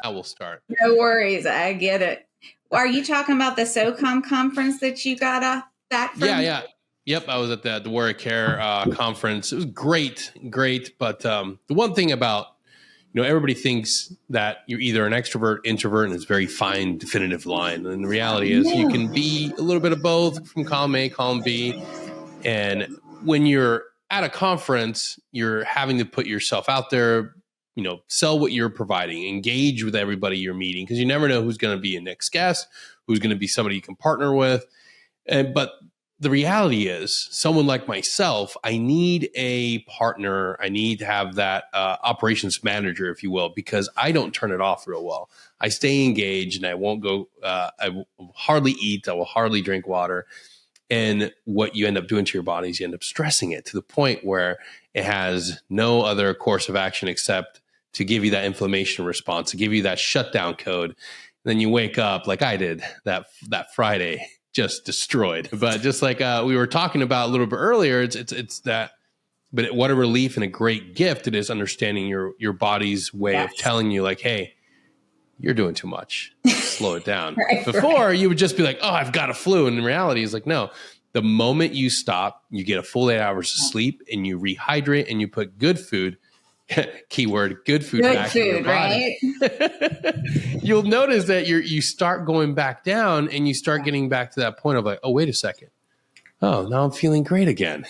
I will start. No worries. I get it. Are you talking about the SOCOM conference that you got back from? Yeah. Yep. I was at the Warrior Care conference. It was great. But the one thing about, everybody thinks that you're either an extrovert, introvert, and it's a very fine, definitive line. And the reality is you can be a little bit of both, from column A, column B. And when you're at a conference, you're having to put yourself out there, sell what you're providing, engage with everybody you're meeting, because you never know who's going to be your next guest, who's going to be somebody you can partner with. But the reality is, someone like myself, I need a partner. I need to have that operations manager, if you will, because I don't turn it off real well. I stay engaged and I won't go, I will hardly eat. I will hardly drink water. And what you end up doing to your body is you end up stressing it to the point where it has no other course of action except to give you that inflammation response, to give you that shutdown code. And then you wake up like I did that Friday, just destroyed. But just like we were talking about a little bit earlier, it's that. But what a relief and a great gift it is, understanding your body's way of telling you, like, hey, you're doing too much. Slow it down. Before you would just be like, oh, I've got a flu. And the reality is like, no, the moment you stop, you get a full 8 hours of sleep and you rehydrate and you put good food, keyword, good food back in your body. Right? You'll notice that you start going back down and you start getting back to that point of like, oh, wait a second. Oh, now I'm feeling great again.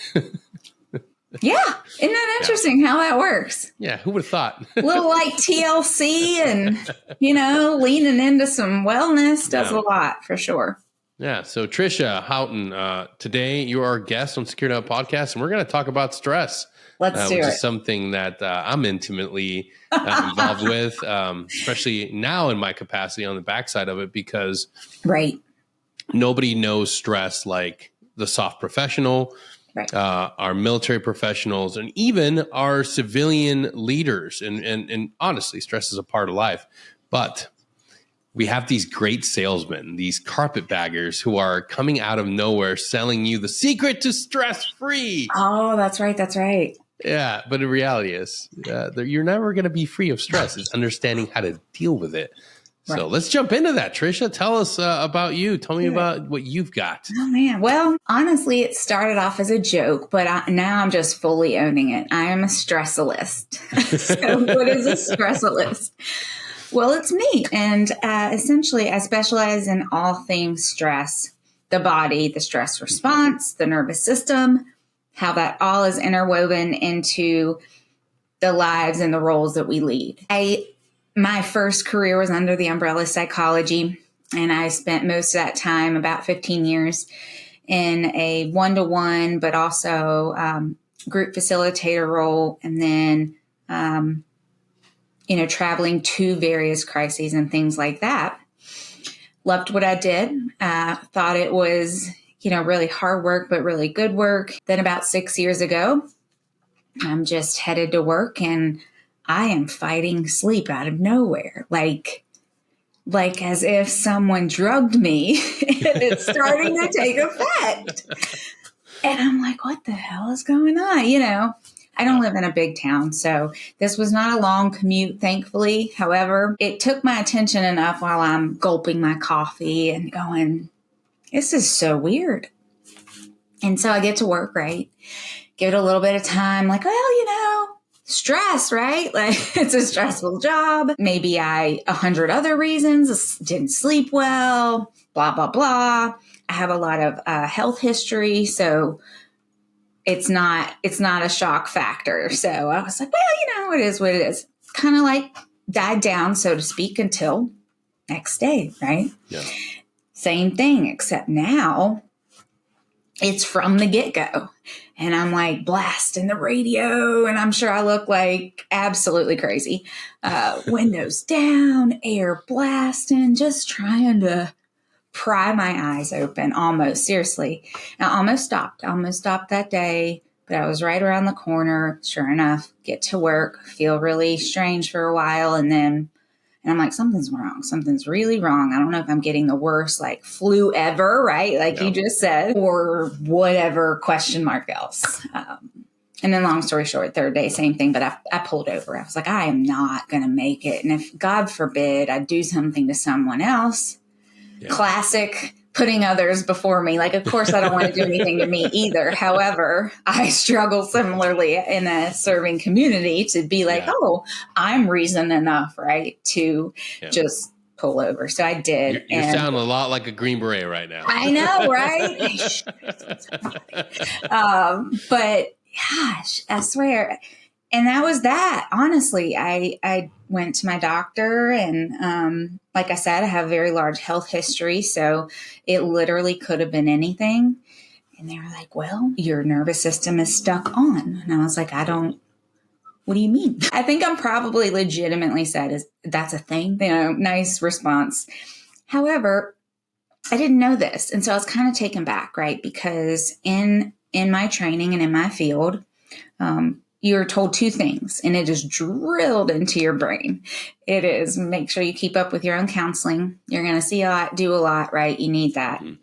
Yeah. Isn't that interesting how that works? Yeah. Who would have thought? A little like TLC and, leaning into some wellness does a lot for sure. Yeah. So Tricia Houghton, today you are our guest on Security Halt podcast, and we're going to talk about stress. Let's do it. Which is something that I'm intimately involved with, especially now in my capacity on the backside of it, because nobody knows stress like the soft professional, our military professionals, and even our civilian leaders. And honestly, stress is a part of life. But we have these great salesmen, these carpetbaggers who are coming out of nowhere selling you the secret to stress-free. Oh, that's right. Yeah, but the reality is you're never going to be free of stress. It's understanding how to deal with it. So let's jump into that. Tricia, tell us about you. Tell me about what you've got. Oh, man. Well, honestly, it started off as a joke, but now I'm just fully owning it. I am a stressalist. So what is a stressalist? Well, it's me. And essentially, I specialize in all things stress, the body, the stress response, the nervous system, how that all is interwoven into the lives and the roles that we lead. My first career was under the umbrella of psychology, and I spent most of that time, about 15 years, in a one-to-one, but also group facilitator role, and then, traveling to various crises and things like that. Loved what I did. Thought it was, really hard work, but really good work. Then about 6 years ago, I'm just headed to work and I am fighting sleep out of nowhere. Like as if someone drugged me and it's starting to take effect. And I'm like, what the hell is going on? I don't live in a big town, so this was not a long commute, thankfully. However, it took my attention enough while I'm gulping my coffee and going, this is so weird. And so I get to work, right? Give it a little bit of time, like, stress, right? Like, it's a stressful job. Maybe 100 other reasons, didn't sleep well, blah, blah, blah. I have a lot of health history, so it's not a shock factor. So I was like, well, it is what it is. Kind of like died down, so to speak, until next day, right? Yeah. Same thing, except now it's from the get-go. And I'm like blasting the radio, and I'm sure I look like absolutely crazy. Windows down, air blasting, just trying to pry my eyes open, almost, seriously. I almost stopped that day, but I was right around the corner. Sure enough, get to work, feel really strange for a while, and I'm like, something's wrong. Something's really wrong. I don't know if I'm getting the worst, flu ever, right? You just said, or whatever question mark else. And then long story short, third day, same thing, but I pulled over. I was like, I am not going to make it. And if God forbid I do something to someone else, classic putting others before me. Like, of course I don't want to do anything to me either. However, I struggle similarly in a serving community to be like, oh, I'm reason enough, right, to just pull over. So I did. You're sounding a lot like a Green Beret right now. I know, right? But gosh, I swear. And that was that. Honestly, I went to my doctor and, like I said, I have a very large health history. So it literally could have been anything. And they were like, well, your nervous system is stuck on. And I was like, what do you mean? I think I'm probably legitimately said, that's a thing? Nice response. However, I didn't know this. And so I was kind of taken back, right? Because in my training and in my field, you're told two things, and it is drilled into your brain. It is make sure you keep up with your own counseling. You're going to see a lot, do a lot, right? You need that. Mm-hmm.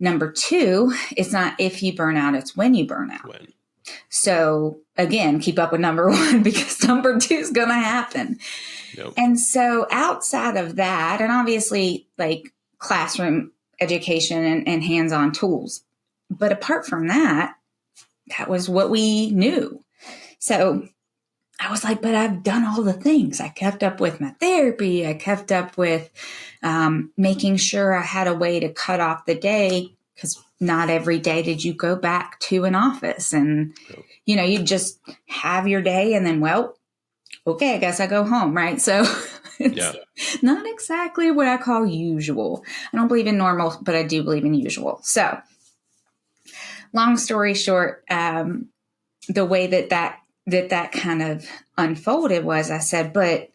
Number two, it's not if you burn out, it's when you burn out. So again, keep up with number one because number two is going to happen. Yep. And so outside of that, and obviously like classroom education and hands-on tools, but apart from that, that was what we knew. So I was like, but I've done all the things. I kept up with my therapy. I kept up with making sure I had a way to cut off the day because not every day did you go back to an office. And, you just have your day and then, well, okay, I guess I go home, right? So it's not exactly what I call usual. I don't believe in normal, but I do believe in usual. So long story short, the way that kind of unfolded was I said, but,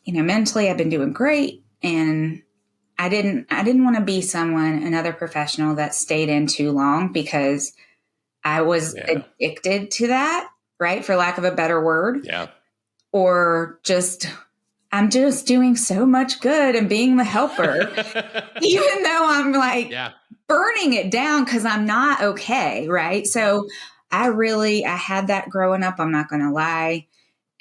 mentally I've been doing great. And I didn't want to be another professional that stayed in too long because I was addicted to that, right? For lack of a better word. Yeah. Or I'm just doing so much good and being the helper, even though I'm like burning it down because I'm not okay. Right. So I had that growing up. I'm not going to lie.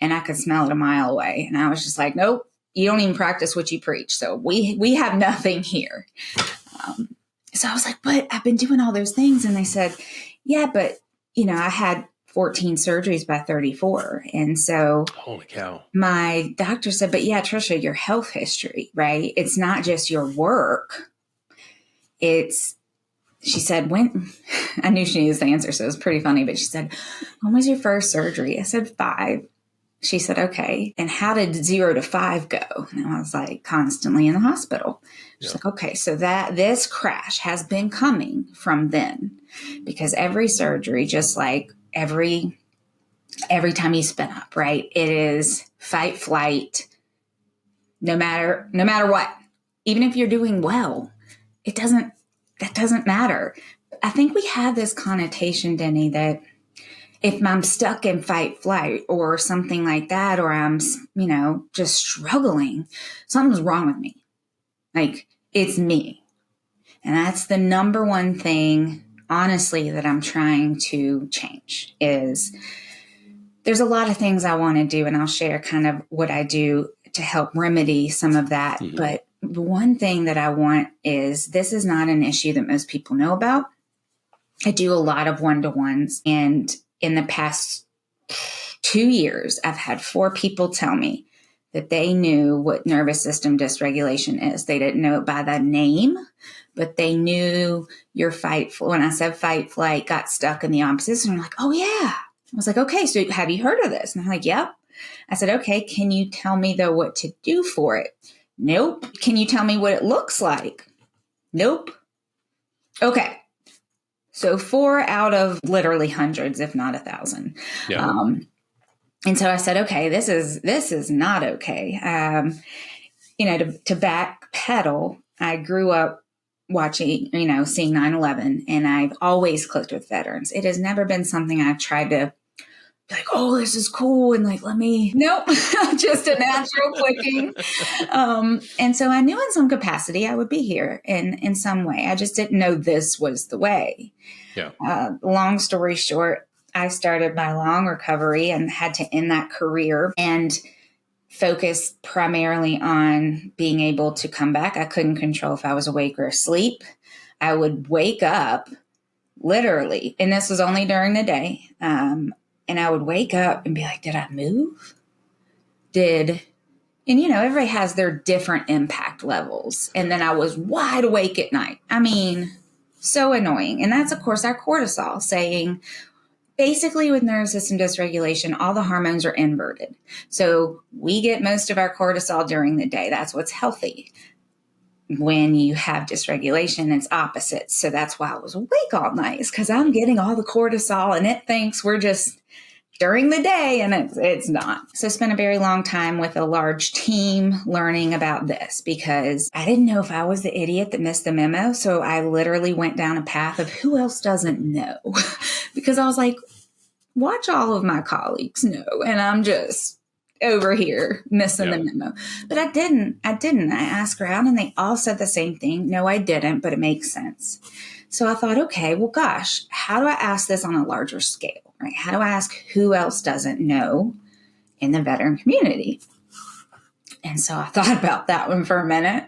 And I could smell it a mile away. And I was just like, nope, you don't even practice what you preach. So we have nothing here. So I was like, but I've been doing all those things. And they said, yeah, but I had 14 surgeries by 34. And so holy cow, my doctor said, but yeah, Trisha, your health history, right? It's not just your work. She said, when I knew she knew the answer, so it was pretty funny, but she said, when was your first surgery? I said 5. She said, okay. And how did 0 to 5 go? And I was like, constantly in the hospital. She's like, okay, so this crash has been coming from then because every surgery, just like every time you spin up, right? It is fight, flight, no matter what. Even if you're doing well, that doesn't matter. I think we have this connotation, Denny, that if I'm stuck in fight, flight or something like that, or I'm, just struggling, something's wrong with me. Like it's me. And that's the number one thing, honestly, that I'm trying to change is there's a lot of things I want to do, and I'll share kind of what I do to help remedy some of that. Mm-hmm. But the one thing that I want is this is not an issue that most people know about. I do a lot of one-to-ones, and in the past 2 years, I've had 4 people tell me that they knew what nervous system dysregulation is. They didn't know it by the name, but they knew your when I said fight, flight, got stuck in the opposites. And they're like, oh, yeah. I was like, okay, so have you heard of this? And they're like, yep. I said, okay, can you tell me, though, what to do for it? Nope. Can you tell me what it looks like? Nope. Okay. So 4 out of literally hundreds, if not 1,000. Yeah. And so I said, okay, this is not okay. To backpedal, I grew up watching, seeing 9/11, and I've always clicked with veterans. It has never been something I've tried to be like, oh, this is cool. And like, nope, just a natural clicking. And so I knew in some capacity I would be here in some way. I just didn't know this was the way. Yeah. Long story short, I started my long recovery and had to end that career and focus primarily on being able to come back. I couldn't control if I was awake or asleep. I would wake up literally, and this was only during the day. And I would wake up and be like, did I move? And everybody has their different impact levels. And then I was wide awake at night. I mean, so annoying. And that's, of course, our cortisol saying, basically with nervous system dysregulation, all the hormones are inverted. So we get most of our cortisol during the day. That's what's healthy. When you have dysregulation, it's opposite. So that's why I was awake all night, is because I'm getting all the cortisol and it thinks we're just during the day, and it's not. So I spent a very long time with a large team learning about this because I didn't know if I was the idiot that missed the memo. So I literally went down a path of who else doesn't know because I was like, watch all of my colleagues know. And I'm just over here missing the memo. But I didn't. I asked around and they all said the same thing. No, I didn't, but it makes sense. So I thought, okay, well, gosh, how do I ask this on a larger scale? Right? How do I ask who else doesn't know in the veteran community? And so I thought about that one for a minute.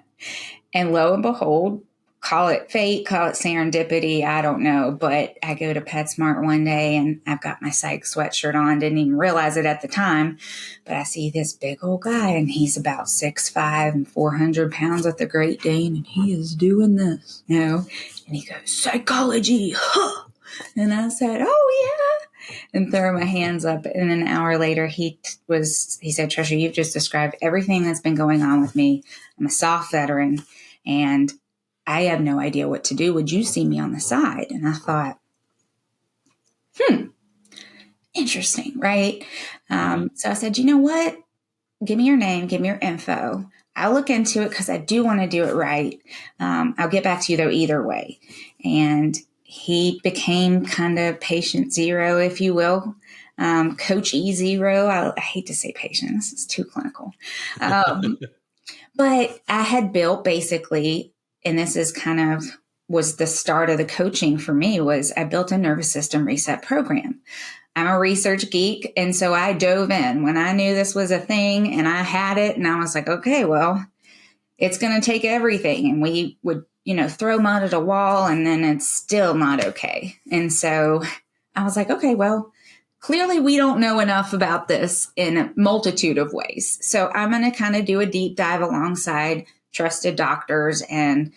And lo and behold, call it fate, call it serendipity, I don't know. But I go to PetSmart one day and I've got my psych sweatshirt on, didn't even realize it at the time. But I see this big old guy and he's about 6'5" and 400 pounds with a Great Dane. And he is doing this, And he goes, psychology, huh? And I said, oh, yeah. And throw my hands up. And an hour later, he said, Trisha, you've just described everything that's been going on with me. I'm a soft veteran and I have no idea what to do. Would you see me on the side? And I thought, interesting, right? So I said, you know what? Give me your name, give me your info. I'll look into it because I do want to do it right. I'll get back to you though either way. And he became kind of patient zero, if you will. Coach E0. I hate to say patient. This is too clinical. But I had built basically, and this is kind of was the start of the coaching for me, was I built a nervous system reset program. I'm a research geek. And so I dove in when I knew this was a thing and I had it. And I was like, okay, well, it's going to take everything. And we would throw mud at a wall and then it's still not okay. And so I was like, okay, well, clearly we don't know enough about this in a multitude of ways. So I'm going to kind of do a deep dive alongside trusted doctors and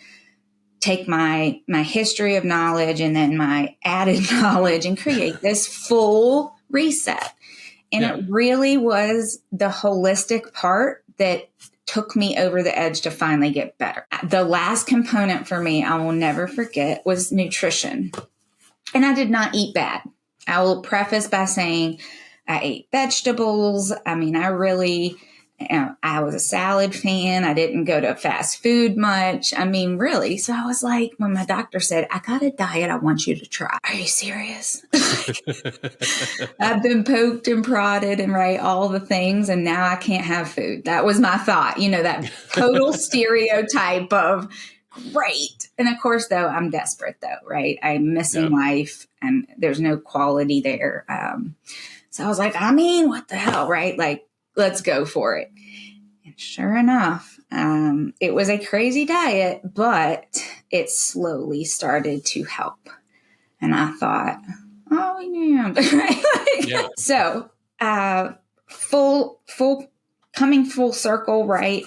take my history of knowledge and then my added knowledge and create this full reset. And it really was the holistic part that took me over the edge to finally get better. The last component for me, I will never forget, was nutrition. And I did not eat bad. I will preface by saying I ate vegetables. I mean, I was a salad fan. I didn't go to fast food much. I mean, really. So I was like, when my doctor said, I got a diet I want you to try. Are you serious? I've been poked and prodded and all the things. And now I can't have food. That was my thought, that total stereotype of great. And of course, though, I'm desperate though, right? I'm missing life and there's no quality there. So I was like, what the hell, right? Like, let's go for it. And sure enough, it was a crazy diet, but it slowly started to help. And I thought, oh, yeah. So, coming full circle, right?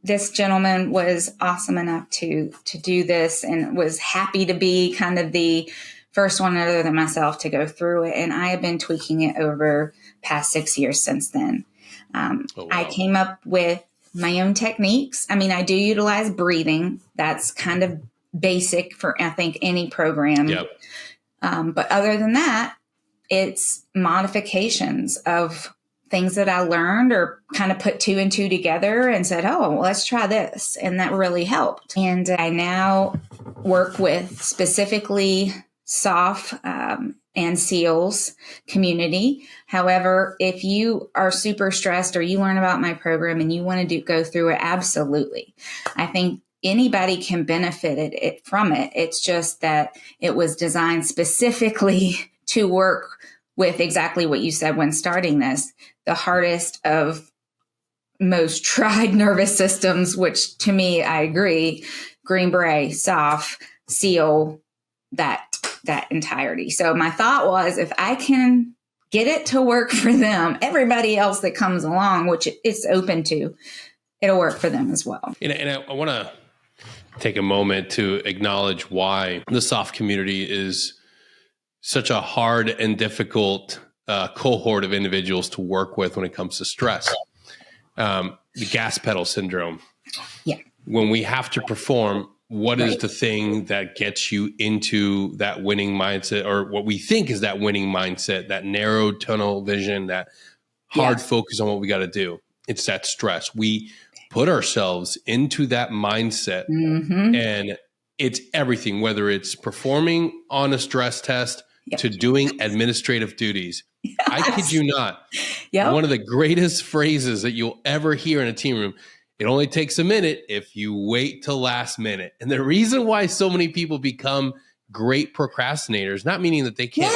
This gentleman was awesome enough to do this and was happy to be kind of the first one other than myself to go through it. And I have been tweaking it over past 6 years since then. I came up with my own techniques. I mean, I do utilize breathing. That's kind of basic for, I think, any program. Yep. But other than that, it's modifications of things that I learned or kind of put 2 and 2 together and said, oh, well, let's try this. And that really helped. And I now work with specifically SOF and SEALs community. However, if you are super stressed or you learn about my program and you want to go through it, absolutely. I think anybody can benefit from it. It's just that it was designed specifically to work with exactly what you said when starting this, the hardest of most tried nervous systems, which to me, I agree, Green Beret, SOF, SEAL, that entirety. So my thought was, if I can get it to work for them, everybody else that comes along, which it's open to, it'll work for them as well. And I want to take a moment to acknowledge why the SOF community is such a hard and difficult cohort of individuals to work with when it comes to stress. The gas pedal syndrome. Yeah. When we have to perform, what is the thing that gets you into that winning mindset, or what we think is that winning mindset, that narrow tunnel vision, that hard focus on what we got to do? It's that stress. We put ourselves into that mindset, and it's everything, whether it's performing on a stress test to doing administrative duties. Yes. I kid you not. One of the greatest phrases that you'll ever hear in a team room: it only takes a minute if you wait till last minute. And the reason why so many people become great procrastinators, not meaning that they can't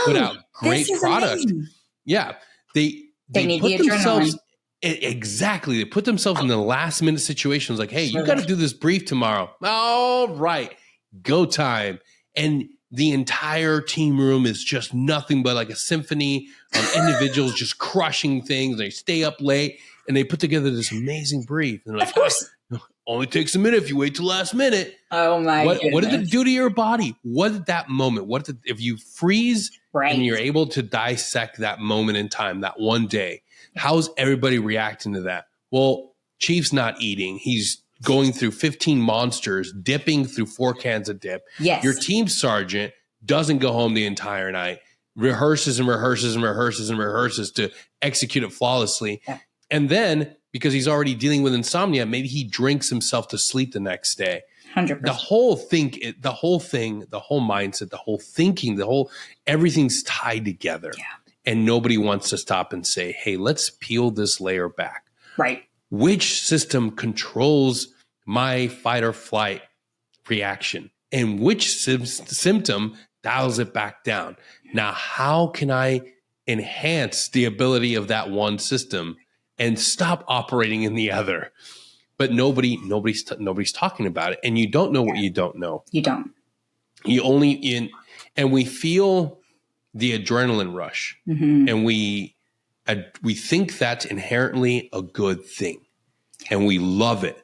put out great product. Amazing. Yeah. They need put the themselves, adrenaline. Exactly. They put themselves in the last minute situations like, hey, you got to do this brief tomorrow. All right. Go time. And the entire team room is just nothing but like a symphony of individuals just crushing things. They stay up late and they put together this amazing brief. And they're like, of course. Only takes a minute if you wait till last minute. Oh my goodness. What did it do to your body? What did that moment? If you freeze and you're able to dissect that moment in time, that one day, how's everybody reacting to that? Well, Chief's not eating. He's going through 15 monsters, dipping through 4 cans of dip. Yes. Your team sergeant doesn't go home the entire night, rehearses and rehearses and rehearses and rehearses to execute it flawlessly. Yeah. And then, because he's already dealing with insomnia, maybe he drinks himself to sleep the next day. 100%. The whole mindset, the whole thinking, everything's tied together. Yeah. And nobody wants to stop and say, hey, let's peel this layer back. Right. Which system controls my fight or flight reaction? And which symptom dials it back down? Now, how can I enhance the ability of that one system and stop operating in the other? But nobody's talking about it. And you don't know what you don't know. You don't. And we feel the adrenaline rush, and we think that's inherently a good thing, and we love it.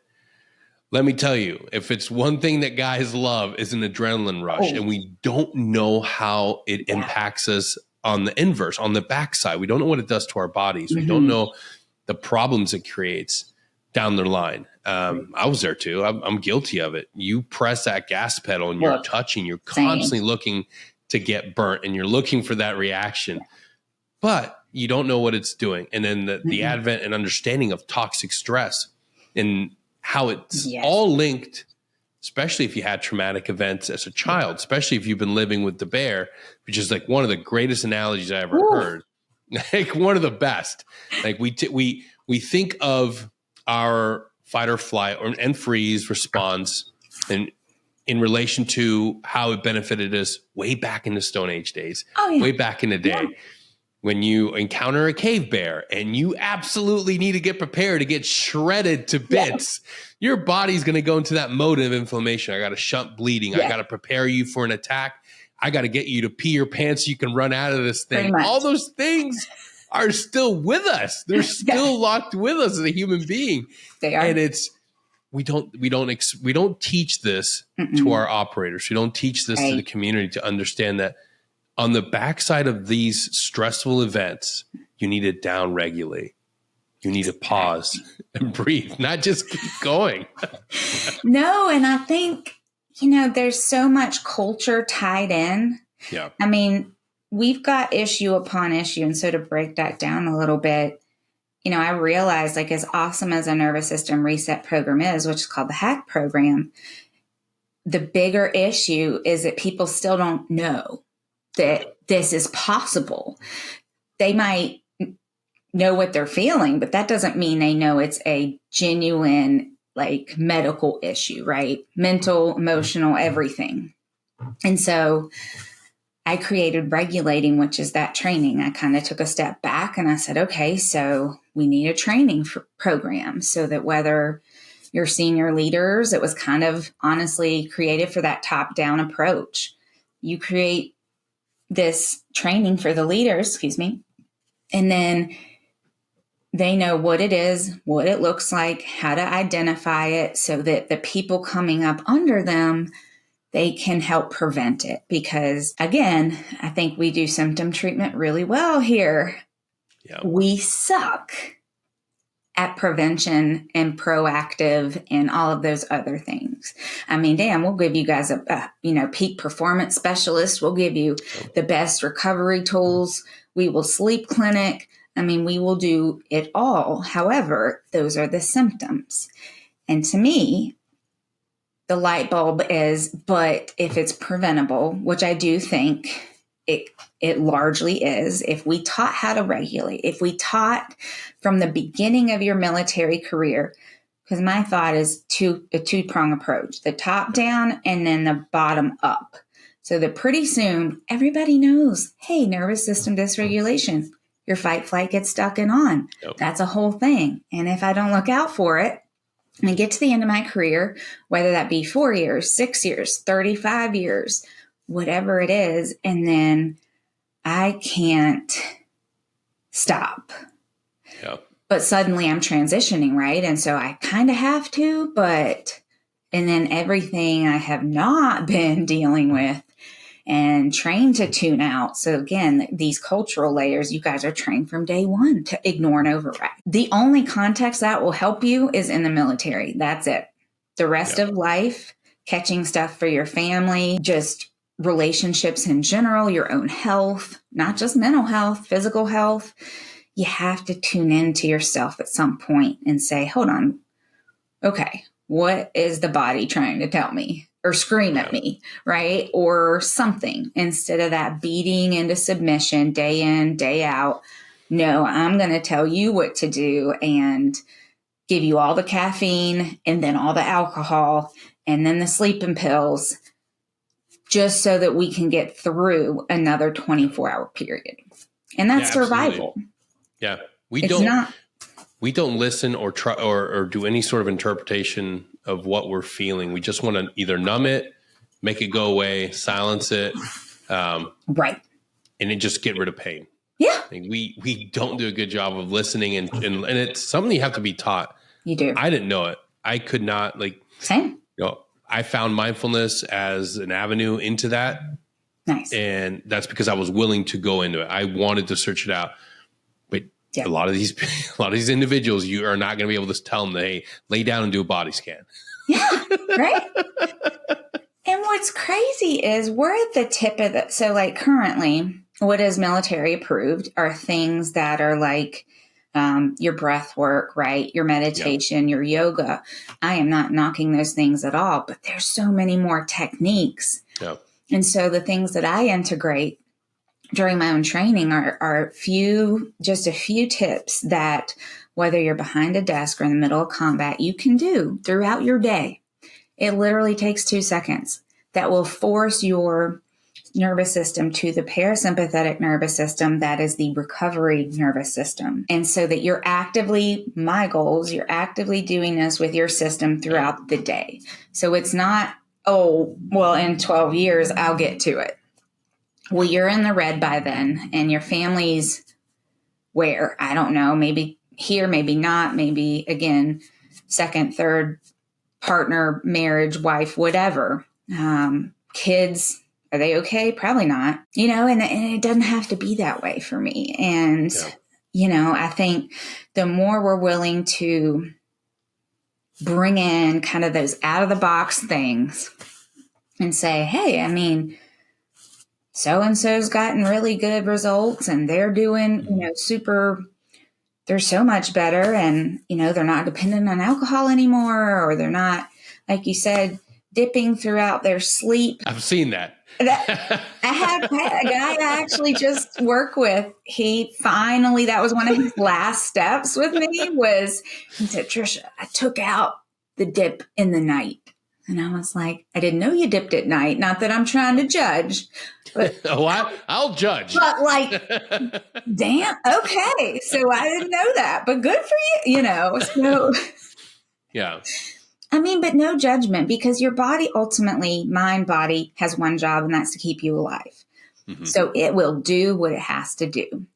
Let me tell you, if it's one thing that guys love is an adrenaline rush, and we don't know how it impacts us on the inverse, on the backside. We don't know what it does to our bodies. We don't know the problems it creates down the line. I was there too. I'm guilty of it. You press that gas pedal and you're touching, you're constantly looking to get burnt, and you're looking for that reaction, but you don't know what it's doing. And then the advent and understanding of toxic stress and how it's all linked, especially if you had traumatic events as a child, especially if you've been living with the bear, which is like one of the greatest analogies I ever heard. Like one of the best. Like we think of our fight or flight and freeze response and in relation to how it benefited us way back in the Stone Age days, way back in the day, when you encounter a cave bear and you absolutely need to get prepared to get shredded to bits. Your body's going to go into that mode of inflammation. I got to shunt bleeding. I got to prepare you for an attack. I got to get you to pee your pants so you can run out of this thing. All those things are still with us. They're still locked with us as a human being. They are. And we don't teach this to our operators. We don't teach this to the community to understand that on the backside of these stressful events, you need to down regulate. You need to pause and breathe, not just keep going. No, and I think, there's so much culture tied in. Yeah. I mean, we've got issue upon issue. And so to break that down a little bit, I realized, like, as awesome as a nervous system reset program is, which is called the HACK program, the bigger issue is that people still don't know that this is possible. They might know what they're feeling, but that doesn't mean they know it's a genuine, like, medical issue, right? Mental, emotional, everything. And so I created regulating, which is that training. I kind of took a step back and I said, okay, so we need a training program so that whether you're senior leaders, it was kind of honestly created for that top-down approach. You create this training for the leaders, and then they know what it is, what it looks like, how to identify it so that the people coming up under them, they can help prevent it. Because again, I think we do symptom treatment really well here. Yep. We suck at prevention and proactive and all of those other things. I mean, damn, we'll give you guys a peak performance specialist. We'll give you the best recovery tools. We will sleep clinic. I mean, we will do it all. However, those are the symptoms. And to me, the light bulb is, but if it's preventable, which I do think it largely is, if we taught how to regulate, if we taught from the beginning of your military career, because my thought is a two-prong approach, the top down and then the bottom up. So that pretty soon everybody knows, hey, nervous system dysregulation, your fight flight gets stuck and on. Yep. That's a whole thing. And if I don't look out for it, and get to the end of my career, whether that be 4 years, 6 years, 35 years, whatever it is, and then I can't stop. Yep. But suddenly I'm transitioning, right? And so I kind of have to, and then everything I have not been dealing with and trained to tune out. So again, these cultural layers, you guys are trained from day one to ignore and override. The only context that will help you is in the military. That's it. The rest of life, catching stuff for your family, just relationships in general, your own health, not just mental health, physical health. You have to tune into yourself at some point and say, hold on, okay, what is the body trying to tell me? Or scream at me, right? Or something, instead of that beating into submission day in, day out. No, I'm going to tell you what to do and give you all the caffeine and then all the alcohol and then the sleeping pills just so that we can get through another 24-hour period. And that's survival. Yeah. We don't listen or try or do any sort of interpretation of what we're feeling. We just want to either numb it, make it go away, silence it. Right. And then just get rid of pain. Yeah. Like we don't do a good job of listening and it's something you have to be taught. You do. I didn't know it. I could not Same. I found mindfulness as an avenue into that. Nice. And that's because I was willing to go into it. I wanted to search it out. But a lot of these individuals, you are not going to be able to tell them, hey, lay down and do a body scan. Yeah. Right. And what's crazy is we're at the tip of the, so currently what is military approved are things that are your breath work, right? Your meditation, your yoga. I am not knocking those things at all, but there's so many more techniques. Yeah. And so the things that I integrate during my own training are just a few tips that whether you're behind a desk or in the middle of combat, you can do throughout your day. It literally takes 2 seconds that will force your nervous system to the parasympathetic nervous system. That is the recovery nervous system. And so that you're actively doing this with your system throughout the day. So it's not, in 12 years, I'll get to it. Well, you're in the red by then and your family's where? I don't know, maybe here, maybe not, maybe again, second, third partner, marriage, wife, whatever. Kids, are they okay? Probably not. And it doesn't have to be that way for me. And, I think the more we're willing to bring in kind of those out of the box things and say, hey, so-and-so's gotten really good results and they're doing, they're so much better and, they're not dependent on alcohol anymore, or they're not, like you said, dipping throughout their sleep. I've seen that. I had a guy I actually just work with. He finally, that was one of his last steps with me he said, Trisha, I took out the dip in the night. And I was like, I didn't know you dipped at night. Not that I'm trying to judge, but Oh, I'll judge. but like, damn, okay. So I didn't know that, but good for you, you know. So Yeah. I mean, but no judgment, because your body ultimately, mind, body has one job, and that's to keep you alive. Mm-hmm. So it will do what it has to do.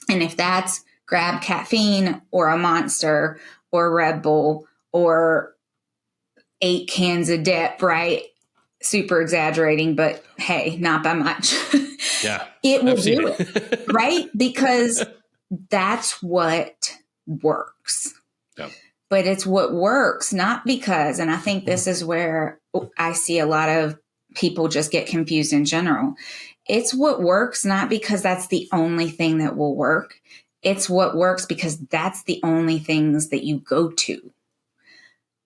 And if that's grab caffeine or a Monster or Red Bull or 8 cans of dip, right? Super exaggerating, but hey, not by much. Yeah. It will do it, right? Because that's what works. Yeah. But it's what works, not because, and I think this is where I see a lot of people just get confused in general. It's what works, not because that's the only thing that will work. It's what works because that's the only things that you go to.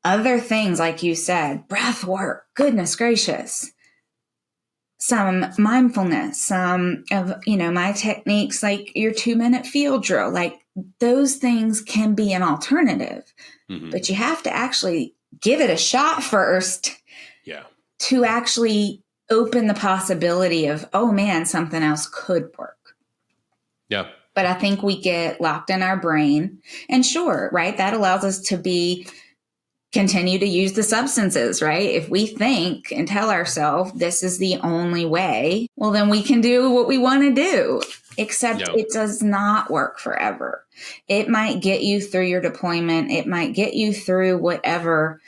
Other things, like you said, breath work, goodness gracious, some mindfulness, some of, my techniques, like your 2-minute field drill, like those things can be an alternative, but you have to actually give it a shot first. Yeah. To actually open the possibility of, oh man, something else could work. Yeah. But I think we get locked in our brain, and sure, right? That allows us to continue to use the substances, right? If we think and tell ourselves this is the only way, well, then we can do what we want to do, except it does not work forever. It might get you through your deployment. It might get you through whatever.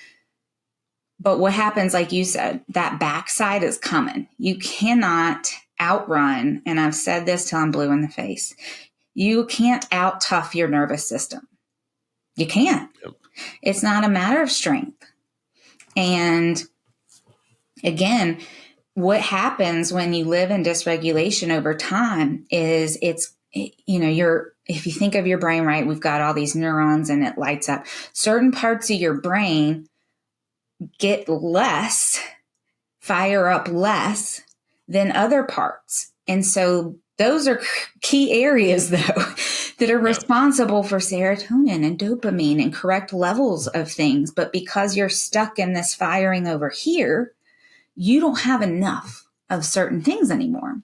But what happens, like you said, that backside is coming. You cannot outrun, and I've said this till I'm blue in the face, you can't out-tough your nervous system. You can't. Yep. It's not a matter of strength. And again, what happens when you live in dysregulation over time is if you think of your brain, right, we've got all these neurons and it lights up. Certain parts of your brain get less, fire up less than other parts. And so those are key areas, though, that are responsible for serotonin and dopamine and correct levels of things. But because you're stuck in this firing over here, you don't have enough of certain things anymore.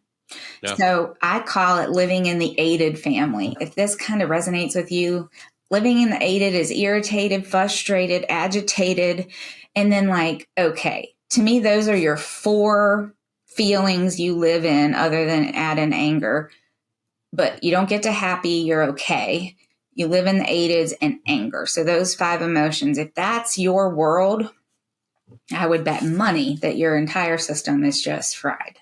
Yeah. So I call it living in the aided family. If this kind of resonates with you, living in the aided is irritated, frustrated, agitated. And then okay, to me, those are your 4 feelings you live in other than add in anger. But you don't get to happy, you're okay. You live in the aided and anger. So those 5 emotions, if that's your world, I would bet money that your entire system is just fried.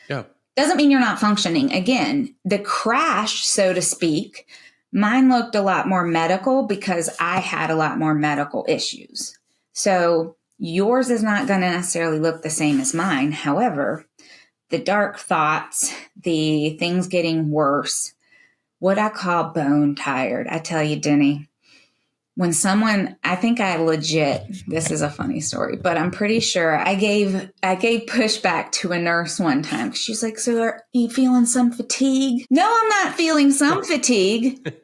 Yeah. Doesn't mean you're not functioning. Again, the crash, so to speak, mine looked a lot more medical because I had a lot more medical issues. So yours is not going to necessarily look the same as mine. However, the dark thoughts, the things getting worse, what I call bone tired. I tell you, Denny, when I think I legit, this is a funny story, but I'm pretty sure I gave pushback to a nurse one time. She's like, so are you feeling some fatigue? No, I'm not feeling some fatigue.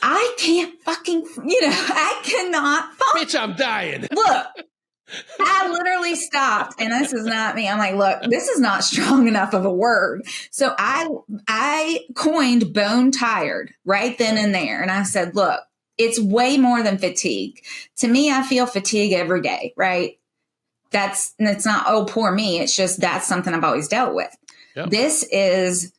I can't fucking, I cannot function. Bitch, I'm dying. Look, I literally stopped, and this is not me. I'm like, look, this is not strong enough of a word. So I coined bone tired right then and there. And I said, look, it's way more than fatigue. To me, I feel fatigue every day, right? It's not, oh, poor me. It's just that's something I've always dealt with. Yep. This is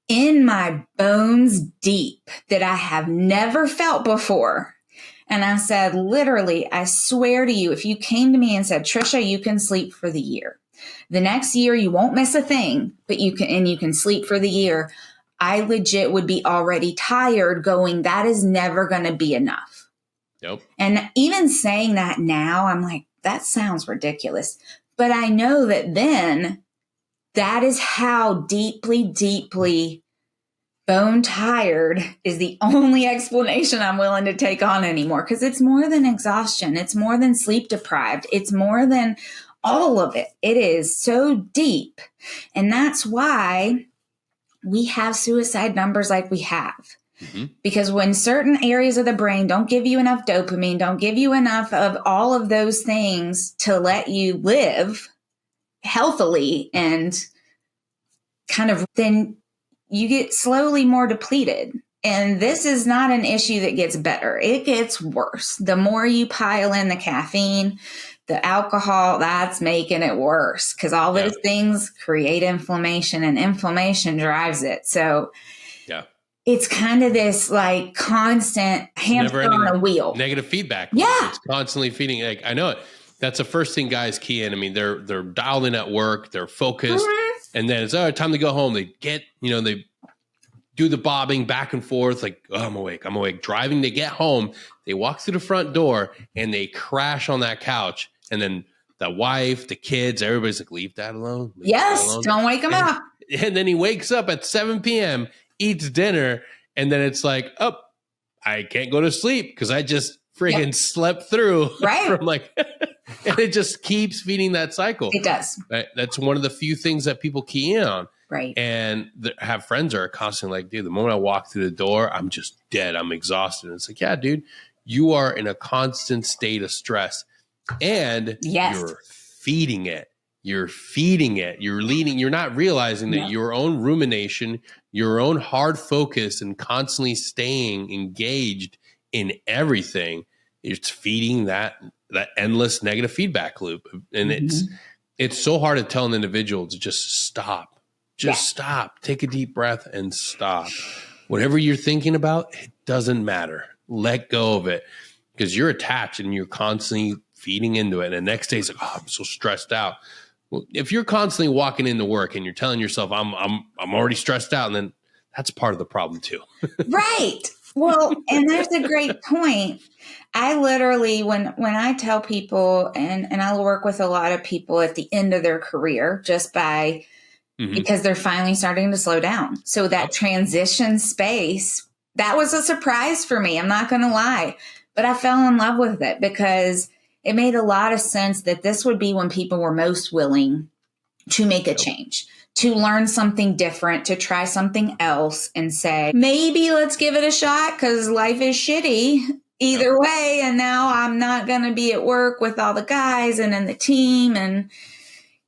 in my bones deep that I have never felt before. And I said, literally, I swear to you, if you came to me and said, Trisha, you can sleep for the year. The next year, you won't miss a thing, but you can sleep for the year. I legit would be already tired going, that is never going to be enough. Yep. And even saying that now, I'm like, that sounds ridiculous. But I know that then that is how deeply, deeply bone tired is the only explanation I'm willing to take on anymore. Because it's more than exhaustion. It's more than sleep deprived. It's more than all of it. It is so deep. And that's why we have suicide numbers like we have. Because when certain areas of the brain don't give you enough dopamine, don't give you enough of all of those things to let you live healthily and kind of, then you get slowly more depleted. And this is not an issue that gets better. It gets worse. The more you pile in the caffeine, the alcohol, that's making it worse because all those things create inflammation and inflammation drives it. So it's kind of this like constant hamster on a wheel. Negative feedback. Yeah. It's constantly feeding. Like, I know it. That's the first thing guys key in. I mean, they're dialed in at work, they're focused, and then it's time to go home. They get, they do the bobbing back and forth, like, oh, I'm awake. Driving, they get home, they walk through the front door and they crash on that couch. And then the wife, the kids, everybody's like, leave that alone. Don't wake him up. And then he wakes up at 7 p.m., eats dinner, and then it's like, oh, I can't go to sleep because I just friggin' slept through. Right. From like, and it just keeps feeding that cycle. It does. Right? That's one of the few things that people key in on. Right. And have friends that are constantly like, dude, the moment I walk through the door, I'm just dead. I'm exhausted. And it's like, yeah, dude, you are in a constant state of stress and you're feeding it. You're feeding it. You're leading. You're not realizing that your own rumination, your own hard focus and constantly staying engaged in everything, it's feeding that endless negative feedback loop. And it's so hard to tell an individual to just stop. Just stop. Take a deep breath and stop. Whatever you're thinking about, it doesn't matter. Let go of it because you're attached and you're constantly feeding into it. And the next day it's like, oh, I'm so stressed out. Well, if you're constantly walking into work and you're telling yourself, I'm already stressed out, and then that's part of the problem too. Right. Well, and that's a great point. I literally, when I tell people, and I work with a lot of people at the end of their career, just by because they're finally starting to slow down. So that transition space, that was a surprise for me. I'm not going to lie, but I fell in love with it because it made a lot of sense that this would be when people were most willing to make a change, to learn something different, to try something else and say, maybe let's give it a shot because life is shitty either way. And now I'm not going to be at work with all the guys and in the team. And,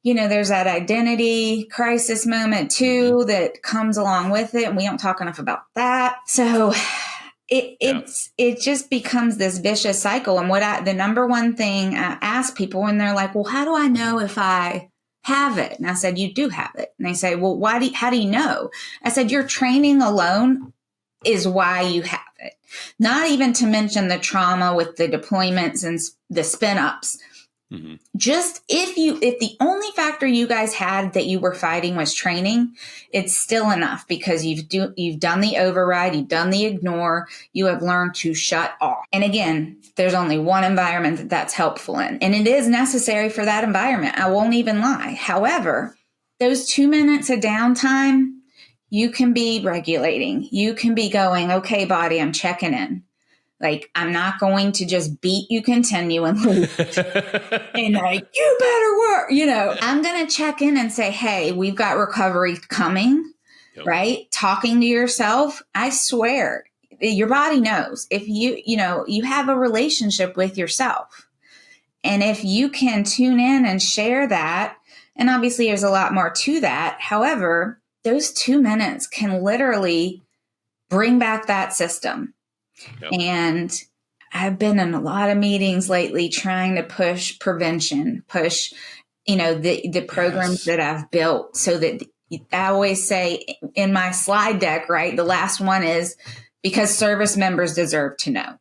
there's that identity crisis moment too that comes along with it. And we don't talk enough about that. So it just becomes this vicious cycle. And the number one thing I ask people when they're like, well, how do I know if I have it? And I said, you do have it. And they say, well, how do you know? I said, your training alone is why you have it. Not even to mention the trauma with the deployments and the spin ups. Just if the only factor you guys had that you were fighting was training, it's still enough because you've done the override, you've done the ignore, you have learned to shut off. And again, there's only one environment that's helpful in, and it is necessary for that environment. I won't even lie. However, those 2 minutes of downtime, you can be regulating. You can be going, okay, body, I'm checking in. Like, I'm not going to just beat you continually and like, you better work, I'm going to check in and say, hey, we've got recovery coming, right? Talking to yourself. I swear your body knows if you have a relationship with yourself. And if you can tune in and share that, and obviously there's a lot more to that. However, those 2 minutes can literally bring back that system. And I've been in a lot of meetings lately trying to push prevention, push, the programs that I've built so that I always say in my slide deck, right? The last one is because service members deserve to know.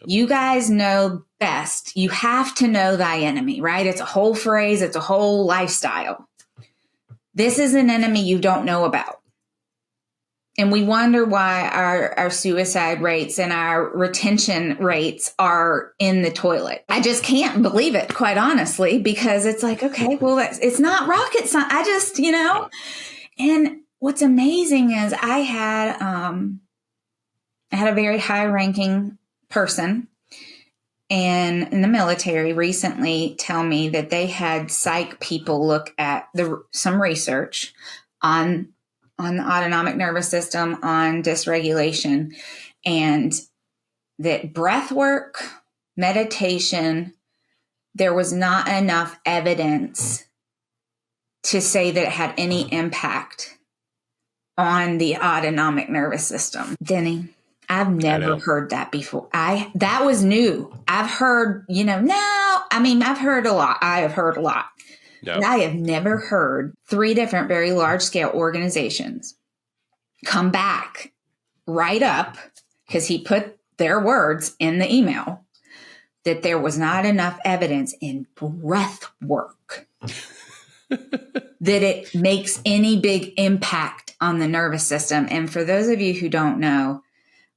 You guys know best. You have to know thy enemy, right? It's a whole phrase. It's a whole lifestyle. This is an enemy you don't know about. And we wonder why our suicide rates and our retention rates are in the toilet. I just can't believe it, quite honestly, because it's like, okay, well, it's not rocket science. I just, and what's amazing is I had a very high ranking person in the military recently tell me that they had psych people look at some research on on the autonomic nervous system, on dysregulation, and that breath work, meditation, there was not enough evidence to say that it had any impact on the autonomic nervous system. Denny, I've never heard that before. That was new. I've heard, I've heard a lot. I have heard a lot. No. But I have never heard 3 different very large scale organizations come back, write up, because he put their words in the email, that there was not enough evidence in breath work that it makes any big impact on the nervous system. And for those of you who don't know,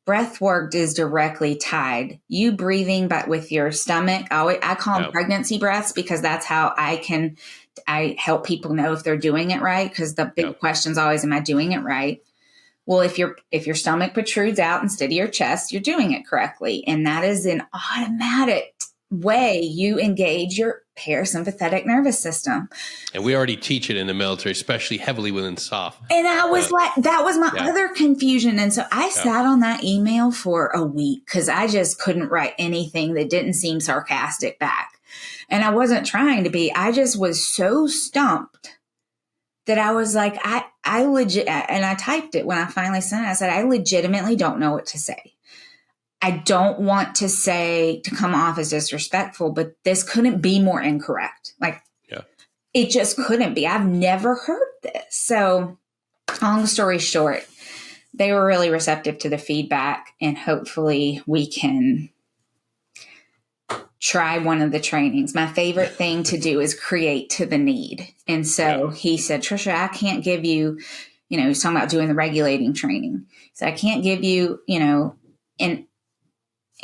breath work is directly tied. You breathing, but with your stomach. I call them pregnancy breaths, because that's how I help people know if they're doing it right. Because the big question is always, am I doing it right? Well, if your stomach protrudes out instead of your chest, you're doing it correctly. And that is an automatic way you engage your parasympathetic nervous system. And we already teach it in the military, especially heavily within SOF. And I was that was my other confusion. And so I sat on that email for a week because I just couldn't write anything that didn't seem sarcastic back. And I wasn't trying to be. I just was so stumped that I was like, I legit, and I typed it when I finally sent it. I said, I legitimately don't know what to say. I don't want to come off as disrespectful, but this couldn't be more incorrect. It just couldn't be. I've never heard this. So long story short, they were really receptive to the feedback, and hopefully we can try one of the trainings. My favorite thing to do is create to the need. And so he said, Trisha, I can't give you, he's talking about doing the regulating training. So I can't give you, in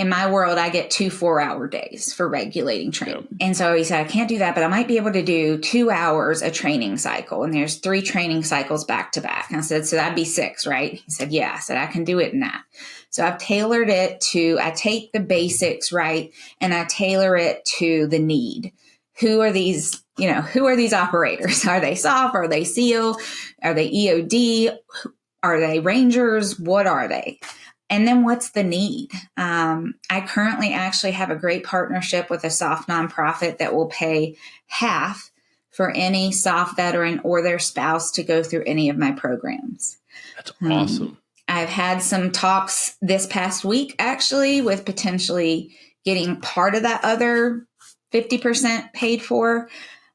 my world, I get 2 4-hour days for regulating training. Yep. And so he said, I can't do that, but I might be able to do 2 hours a training cycle. And there's 3 training cycles back to back. And I said, so that'd be 6, right? He said, yeah. I said, I can do it in that. So I've tailored it I take the basics, right? And I tailor it to the need. Who are these operators? Are they SOF? Are they SEAL? Are they EOD? Are they Rangers? What are they? And then what's the need? I currently actually have a great partnership with a SOF nonprofit that will pay half for any SOF veteran or their spouse to go through any of my programs. That's awesome. I've had some talks this past week, actually, with potentially getting part of that other 50% paid for.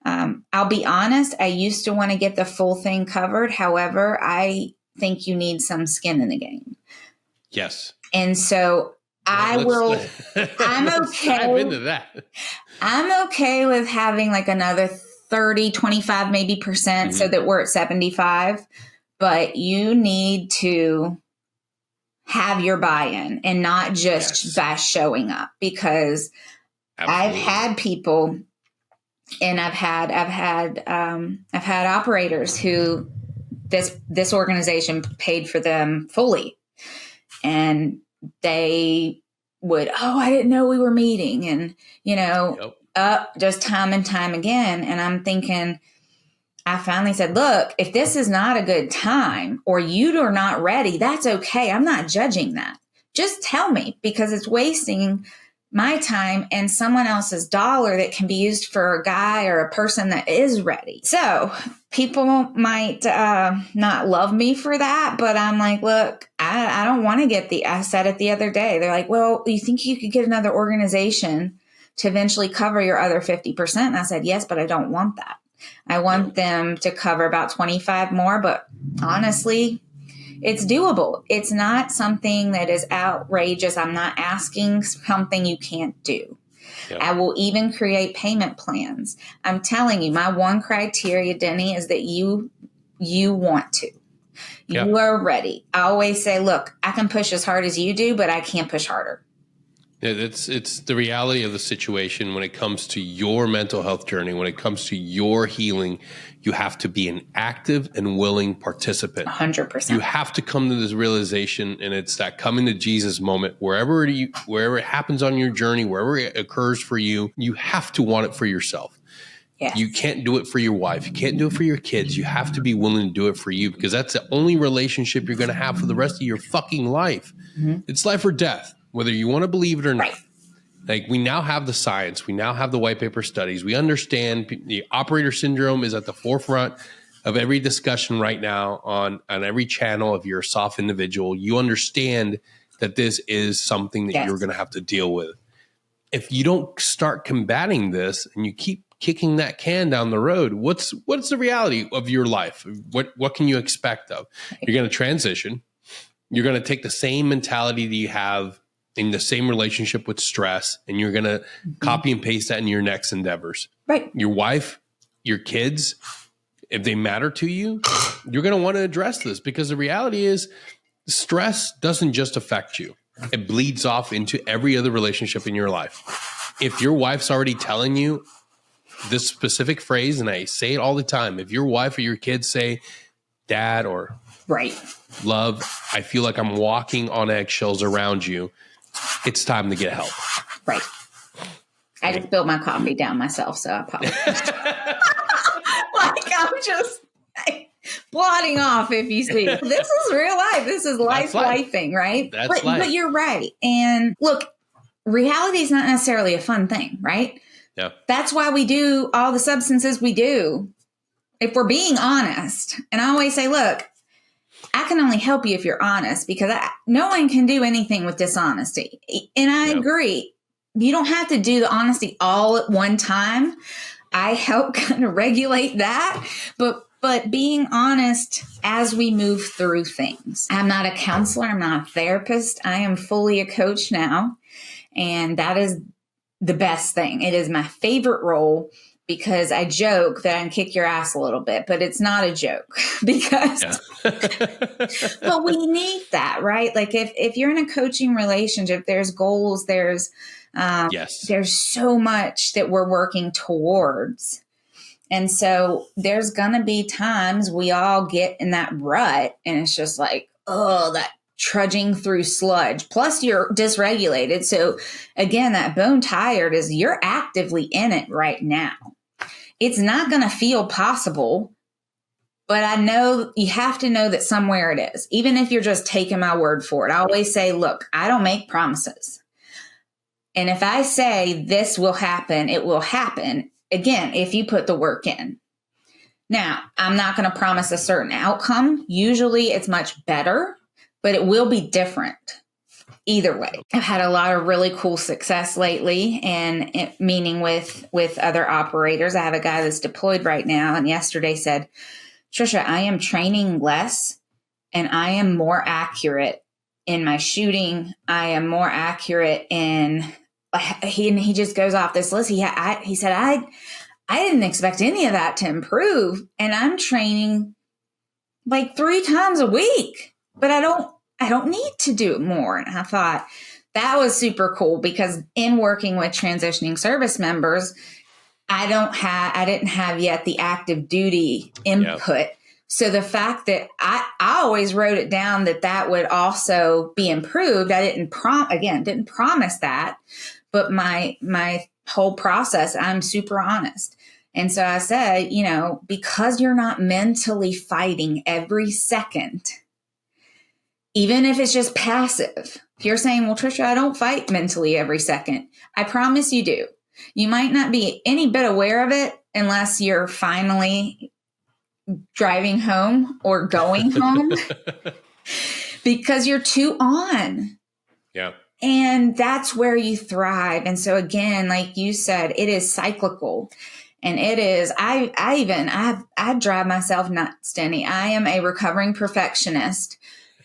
I'll be honest, I used to want to get the full thing covered. However, I think you need some skin in the game. Yes. And so I'm okay. Dive into that. I'm okay with having like another 30, 25, maybe percent so that we're at 75, but you need to have your buy-in and not just by showing up, because I've had people and I've had operators who this organization paid for them fully. And they would, I didn't know we were meeting. And, just time and time again. And I'm thinking, I finally said, look, if this is not a good time or you are not ready, that's okay. I'm not judging that. Just tell me, because it's wasting my time and someone else's dollar that can be used for a guy or a person that is ready. So people might not love me for that, but I'm like, look, I don't want to I said it the other day. They're like, well, you think you could get another organization to eventually cover your other 50%? And I said, yes, but I don't want that. I want them to cover about 25 more, but honestly, it's doable. It's not something that is outrageous. I'm not asking something you can't do. Yep. I will even create payment plans. I'm telling you, my one criteria, Denny, is that you want to. Yep. You are ready. I always say, look, I can push as hard as you do, but I can't push harder. Yeah, it's the reality of the situation when it comes to your mental health journey, when it comes to your healing. You have to be an active and willing participant. 100%. You have to come to this realization, and it's that coming to Jesus moment. Wherever it happens on your journey, wherever it occurs for you, you have to want it for yourself. Yes. You can't do it for your wife. You can't do it for your kids. You have to be willing to do it for you, because that's the only relationship you're going to have for the rest of your fucking life. Mm-hmm. It's life or death, whether you want to believe it or not. Right. Like, we now have the science. We now have the white paper studies. We understand the operator syndrome is at the forefront of every discussion right now on every channel. If you're a soft individual, you understand that this is something that you're going to have to deal with. If you don't start combating this and you keep kicking that can down the road, what's the reality of your life? What can you expect of? You're going to transition. You're going to take the same mentality that you have in the same relationship with stress, and you're going to copy and paste that in your next endeavors. Right. Your wife, your kids, if they matter to you, you're going to want to address this, because the reality is stress doesn't just affect you. It bleeds off into every other relationship in your life. If your wife's already telling you this specific phrase, and I say it all the time, if your wife or your kids say, Dad or Love, I feel like I'm walking on eggshells around you, it's time to get help. Right. I just spilled my coffee down myself, so I apologize. Like, I'm just blotting off, if you see. This is real life. This is lifing, right? That's life. But you're right. And look, reality is not necessarily a fun thing, right? Yeah. That's why we do all the substances we do, if we're being honest. And I always say, look, I can only help you if you're honest, because no one can do anything with dishonesty. And I agree. You don't have to do the honesty all at one time. I help kind of regulate that. But being honest as we move through things. I'm not a counselor. I'm not a therapist. I am fully a coach now. And that is the best thing. It is my favorite role, because I joke that I can kick your ass a little bit, but it's not a joke, because, but we need that, right? Like if you're in a coaching relationship, there's goals, there's so much that we're working towards. And so there's going to be times we all get in that rut, and it's just like, oh, that trudging through sludge. Plus you're dysregulated. So again, that bone tired is you're actively in it right now. It's not going to feel possible, but I know you have to know that somewhere it is, even if you're just taking my word for it. I always say, look, I don't make promises. And if I say this will happen, it will happen. Again, if you put the work in. Now, I'm not going to promise a certain outcome. Usually it's much better, but it will be different either way. I've had a lot of really cool success lately, and meaning with other operators. I have a guy that's deployed right now, and yesterday said, Trisha, I am training less and I am more accurate in my shooting. I am more accurate in, he just goes off this list. He said, I didn't expect any of that to improve, and I'm training like 3 times a week, but I don't need to do it more. And I thought that was super cool, because in working with transitioning service members, I didn't have yet the active duty input. Yep. So the fact that I always wrote it down that would also be improved. I didn't promise that, but my whole process, I'm super honest. And so I said, because you're not mentally fighting every second, even if it's just passive. If you're saying, well, Trisha, I don't fight mentally every second. I promise you do. You might not be any bit aware of it unless you're finally driving home or going home because you're too on. Yeah. And that's where you thrive. And so again, like you said, it is cyclical. And it is, I drive myself nuts, Denny. I am a recovering perfectionist.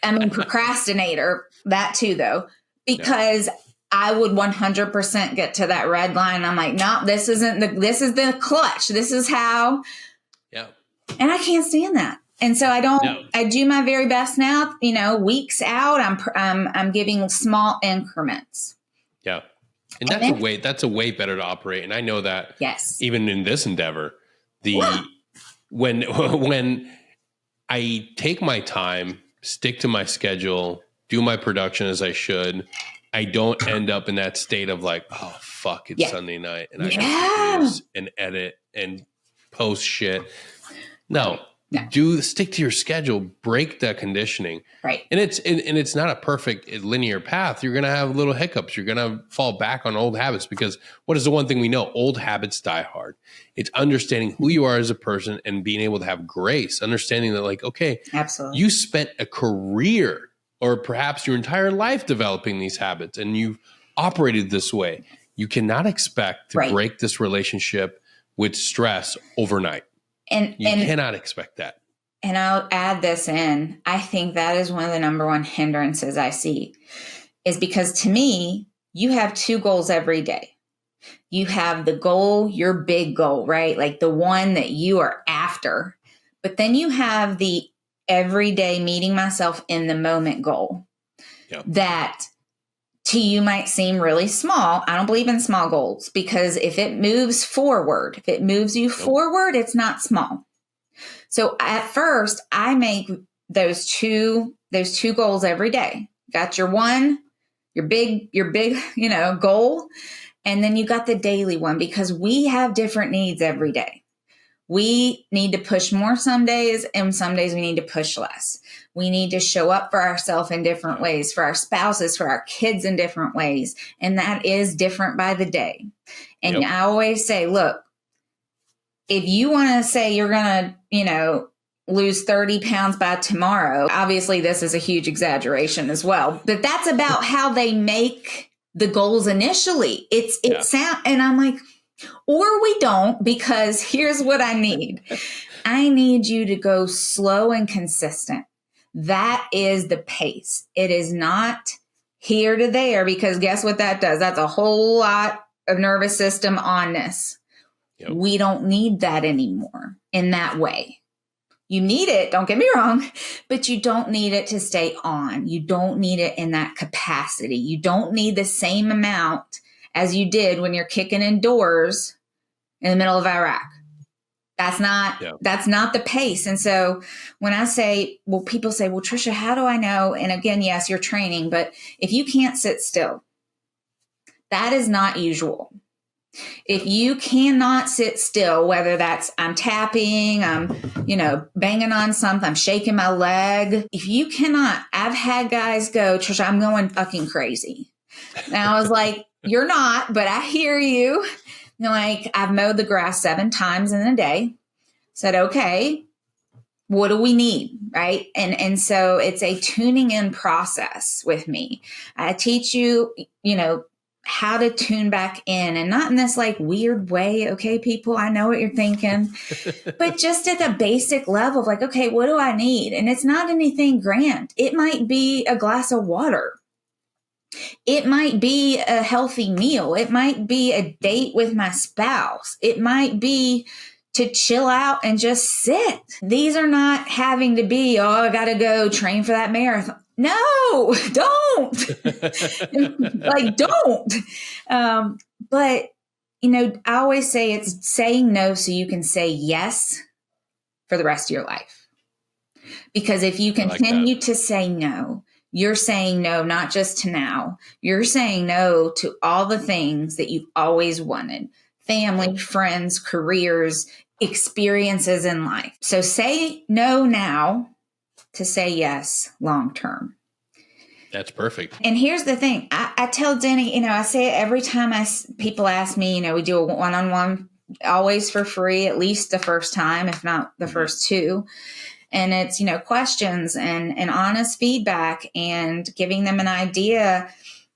I mean, procrastinator, that too, though, because I would 100% get to that red line. And I'm like, no, this is the clutch. This is how. Yeah. And I can't stand that. And so I do my very best now, weeks out, I'm giving small increments. Yeah. And that's a way better to operate. And I know that even in this endeavor, when I take my time, stick to my schedule, do my production as I should, I don't end up in that state of like, oh, fuck, it's Sunday night and I have to do this and edit and post shit. No. No. Stick to your schedule, break that conditioning. Right. And it's not a perfect linear path. You're going to have little hiccups. You're going to fall back on old habits, because what is the one thing we know? Old habits die hard. It's understanding who you are as a person and being able to have grace, understanding that, like, okay, absolutely, you spent a career or perhaps your entire life developing these habits and you've operated this way. You cannot expect to break this relationship with stress overnight. And you cannot expect that. And I'll add this in. I think that is one of the number one hindrances I see, is because to me, you have two goals every day. You have the goal, your big goal, right? Like the one that you are after. But then you have the everyday meeting myself in the moment goal. Yep. That to you might seem really small. I don't believe in small goals, because if it moves forward, if it moves you forward, it's not small. So at first I make those two goals every day. Got your one, your big, goal. And then you got the daily one, because we have different needs every day. We need to push more some days, and some days we need to push less. We need to show up for ourselves in different ways, for our spouses, for our kids in different ways. And that is different by the day. And I always say, look, if you want to say you're going to, lose 30 pounds by tomorrow, obviously this is a huge exaggeration as well, but that's about how they make the goals initially. And I'm like, or we don't, because here's what I need. I need you to go slow and consistent. That is the pace. It is not here to there, because guess what that does? That's a whole lot of nervous system onness. Yep. We don't need that anymore in that way. You need it, don't get me wrong, but you don't need it to stay on. You don't need it in that capacity. You don't need the same amount as you did when you're kicking in doors in the middle of Iraq. That's not the pace. And so when I say, well, people say, well, Tricia, how do I know? And again, yes, you're training, but if you can't sit still, that is not usual. If you cannot sit still, whether that's I'm tapping, I'm, banging on something, I'm shaking my leg. If you cannot, I've had guys go, Tricia, I'm going fucking crazy. And I was like, you're not, but I hear you. Like, I've mowed the grass 7 times in a day. Said, okay, what do we need? Right. And so it's a tuning in process with me. I teach you, how to tune back in, and not in this like weird way. Okay, people, I know what you're thinking, but just at the basic level of like, okay, what do I need? And it's not anything grand. It might be a glass of water. It might be a healthy meal. It might be a date with my spouse. It might be to chill out and just sit. These are not having to be, I got to go train for that marathon. No, don't. Don't. But, I always say it's saying no so you can say yes for the rest of your life. Because if you continue to say no, you're saying no, not just to now. You're saying no to all the things that you've always wanted. Family, friends, careers, experiences in life. So say no now to say yes long term. That's perfect. And here's the thing. I tell Denny, I say it every time people ask me, we do a one-on-one always for free, at least the first time, if not the first 2. And it's, questions and honest feedback and giving them an idea.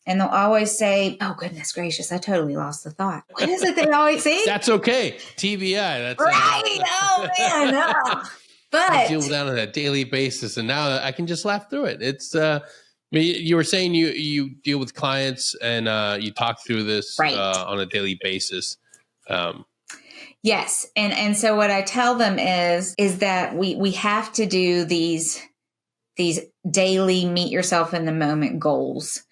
And they'll always say, oh, goodness gracious, I totally lost the thought. What is it they always say? That's okay. TBI. That's right. Oh, man. But I deal with that on a daily basis. And now I can just laugh through it. It's, you were saying you deal with clients and you talk through this on a daily basis. Yes. And so what I tell them is that we have to do these daily meet yourself in the moment goals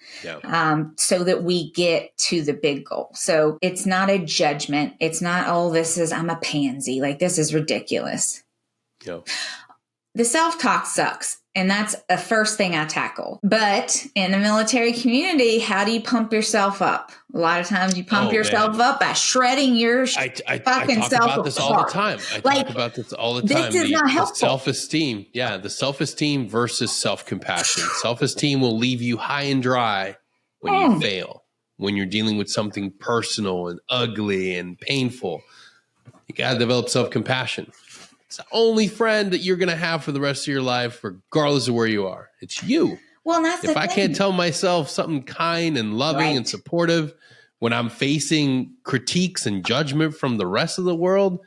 so that we get to the big goal. So it's not a judgment. It's not, I'm a pansy. Like, this is ridiculous. Yeah. The self-talk sucks. And that's the first thing I tackle. But in the military community, how do you pump yourself up? A lot of times you pump yourself up by shredding your fucking self about this all the time. I talk about this all the time. This is not helpful. The self-esteem. Yeah, the self-esteem versus self-compassion. Self-esteem will leave you high and dry when you fail, when you're dealing with something personal and ugly and painful. You got to develop self-compassion. It's the only friend that you're going to have for the rest of your life, regardless of where you are. It's you. Well, that's if I can't tell myself something kind and loving and supportive when I'm facing critiques and judgment from the rest of the world,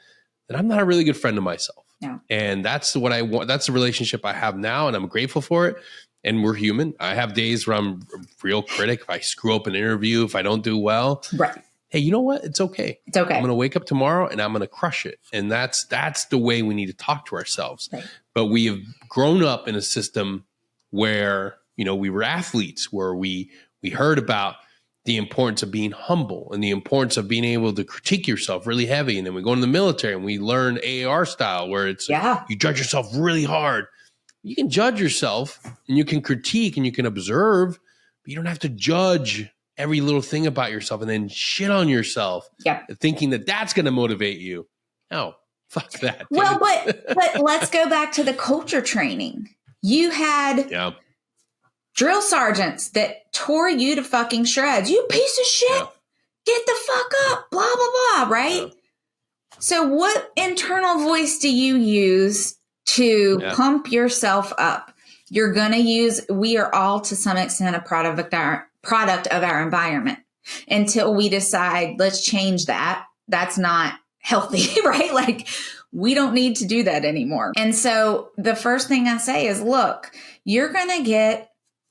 then I'm not a really good friend of myself. No. And that's what I want. That's the relationship I have now, and I'm grateful for it. And we're human. I have days where I'm a real critic. If I screw up an interview, if I don't do well, right. Hey, you know what? It's okay. It's okay. I'm going to wake up tomorrow and I'm going to crush it. And that's the way we need to talk to ourselves. Right. But we have grown up in a system where, we were athletes, where we heard about the importance of being humble and the importance of being able to critique yourself really heavy. And then we go into the military and we learn AAR style, where it's you judge yourself really hard. You can judge yourself and you can critique and you can observe, but you don't have to judge every little thing about yourself and then shit on yourself, thinking that that's going to motivate you. No, fuck that. Dude. Well, but let's go back to the culture training. You had drill sergeants that tore you to fucking shreds. You piece of shit. Yeah. Get the fuck up. Blah, blah, blah. Right? Yeah. So what internal voice do you use to pump yourself up? You're going to use, we are all to some extent a product of our environment until we decide, let's change that. That's not healthy, right? Like, we don't need to do that anymore. And so the first thing I say is, look, you're going to get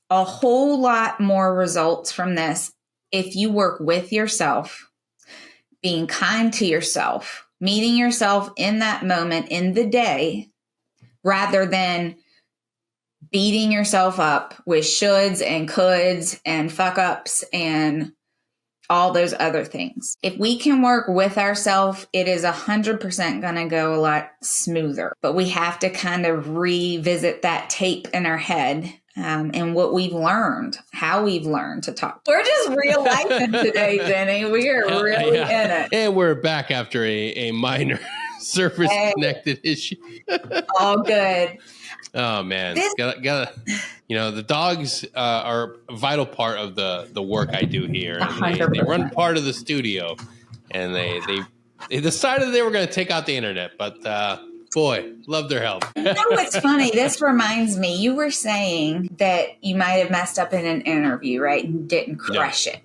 a whole lot more results from this if you work with yourself, being kind to yourself, meeting yourself in that moment in the day, rather than beating yourself up with shoulds and coulds and fuck ups and all those other things. If we can work with ourselves, it is 100% going to go a lot smoother. But we have to kind of revisit that tape in our head and what we've learned, how we've learned to talk. We're just real life today, Denny. We are really in it. And we're back after a minor surface connected issue. All good. Oh man, gotta. The dogs are a vital part of the work I do here. And they run part of the studio, and they decided they were going to take out the internet, but boy, love their help. You know what's funny? This reminds me. You were saying that you might have messed up in an interview, right, and didn't crush it.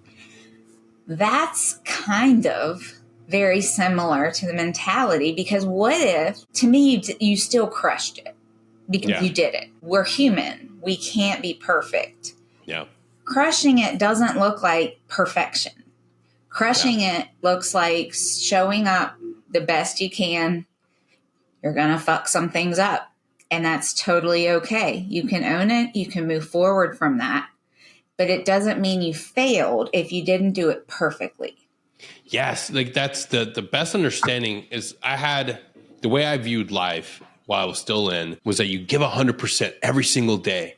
That's kind of very similar to the mentality, because what if, to me, you still crushed it? Because you did it. We're human. We can't be perfect. Yeah. Crushing it doesn't look like perfection. Crushing it looks like showing up the best you can. You're going to fuck some things up. And that's totally okay. You can own it. You can move forward from that. But it doesn't mean you failed if you didn't do it perfectly. Yes. Like that's the best understanding is I had the way I viewed life while I was still in was that you give 100% every single day.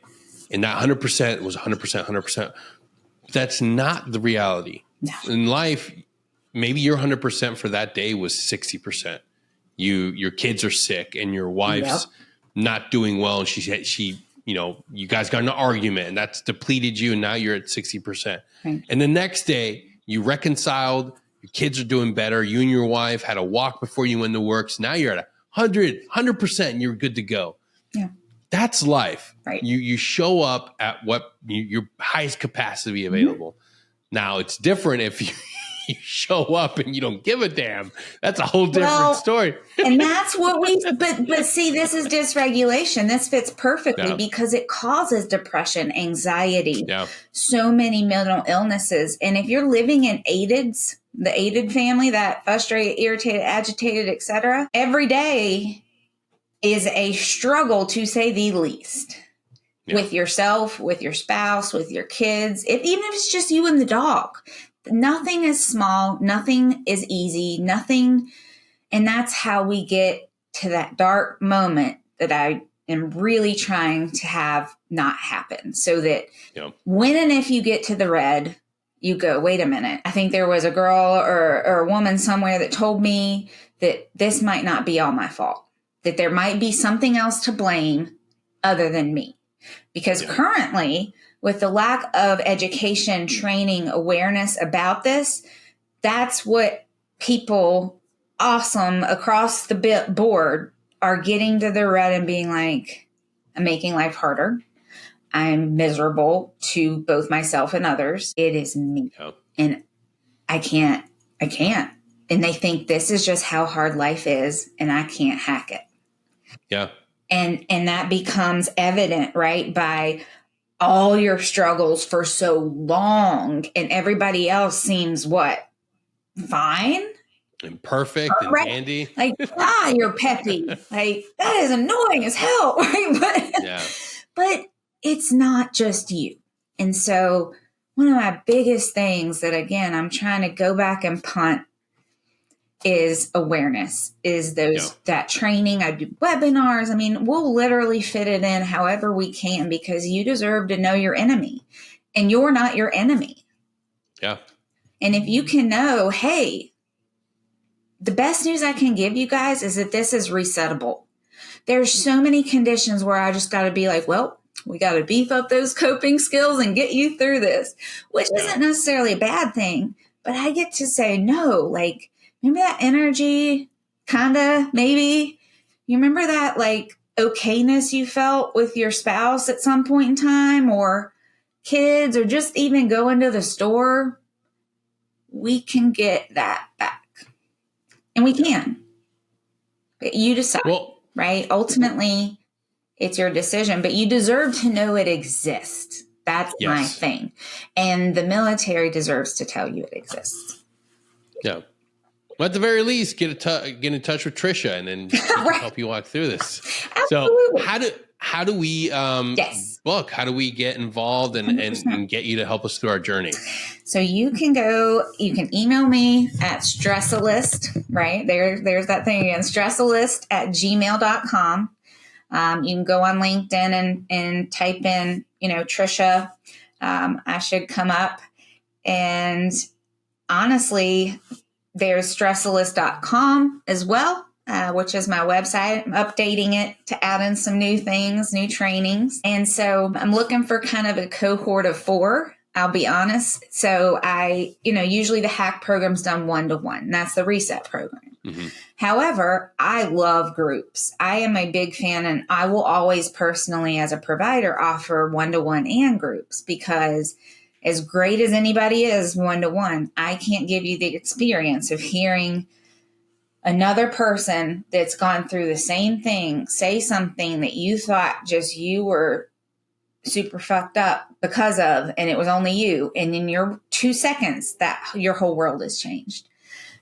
And that 100% was 100%, 100%. That's not the reality. No. In life, maybe your 100% for that day was 60%. Your kids are sick and your wife's not doing well. And she, you guys got in an argument and that's depleted you. And now you're at 60%. Right. And the next day you reconciled, your kids are doing better. You and your wife had a walk before you went to work. So now you're at 100% and you're good to go. Yeah. That's life. Right. You show up at what your highest capacity available. Mm-hmm. Now it's different if you show up and you don't give a damn. That's a whole different story. And that's what but see, this is dysregulation. This fits perfectly because it causes depression, anxiety, so many mental illnesses. And if you're living in the aided family, that frustrated, irritated, agitated, etc., every day is a struggle, to say the least, with yourself, with your spouse, with your kids, even if it's just you and the dog. Nothing is small, nothing is easy, nothing. And that's how we get to that dark moment that I am really trying to have not happen, so that Yeah. when and if you get to the red, you go, wait a minute. I think there was a girl or a woman somewhere that told me that this might not be all my fault, that there might be something else to blame other than me. Because currently, with the lack of education, training, awareness about this, that's what people awesome across the board are getting to the red and being like, I'm making life harder. I'm miserable to both myself and others. It is me. Yep. And I can't. And they think this is just how hard life is and I can't hack it. Yeah. And that becomes evident, right, by all your struggles for so long, and everybody else seems what? Fine? And perfect and right? dandy. Like, you're peppy. Like, that is annoying as hell, right? But it's not just you. And so one of my biggest things that, again, I'm trying to go back and punt is awareness, is that training. I do webinars. I mean, we'll literally fit it in however we can, because you deserve to know your enemy, and you're not your enemy. Yeah. And if you can know, hey, the best news I can give you guys is that this is resettable. There's so many conditions where I just got to be like, well, we got to beef up those coping skills and get you through this, which isn't necessarily a bad thing, but I get to say, no, like, remember that energy, kind of, maybe? You remember that, like, okayness you felt with your spouse at some point in time, or kids, or just even going to the store? We can get that back. And we can. But you decide, right? Ultimately, it's your decision, but you deserve to know it exists. That's my thing. And the military deserves to tell you it exists. Yeah. Well, at the very least, get in touch with Trisha, and then she can help you walk through this. Absolutely. So how do we book? How do we get involved and get you to help us through our journey? So you can email me at Stressalist, right? There's that thing again, stressalist@gmail.com. You can go on LinkedIn and type in, Tricia. I should come up. And honestly, there's stressalist.com as well, which is my website. I'm updating it to add in some new things, new trainings. And so I'm looking for kind of a cohort of 4, I'll be honest. So usually the hack program's done 1-to-1. That's the reset program. Mm-hmm. However, I love groups. I am a big fan, and I will always personally, as a provider, offer 1-to-1 and groups, because as great as anybody is 1-to-1, I can't give you the experience of hearing another person that's gone through the same thing say something that you thought just you were super fucked up because of, and it was only you. And in your 2 seconds, that your whole world has changed.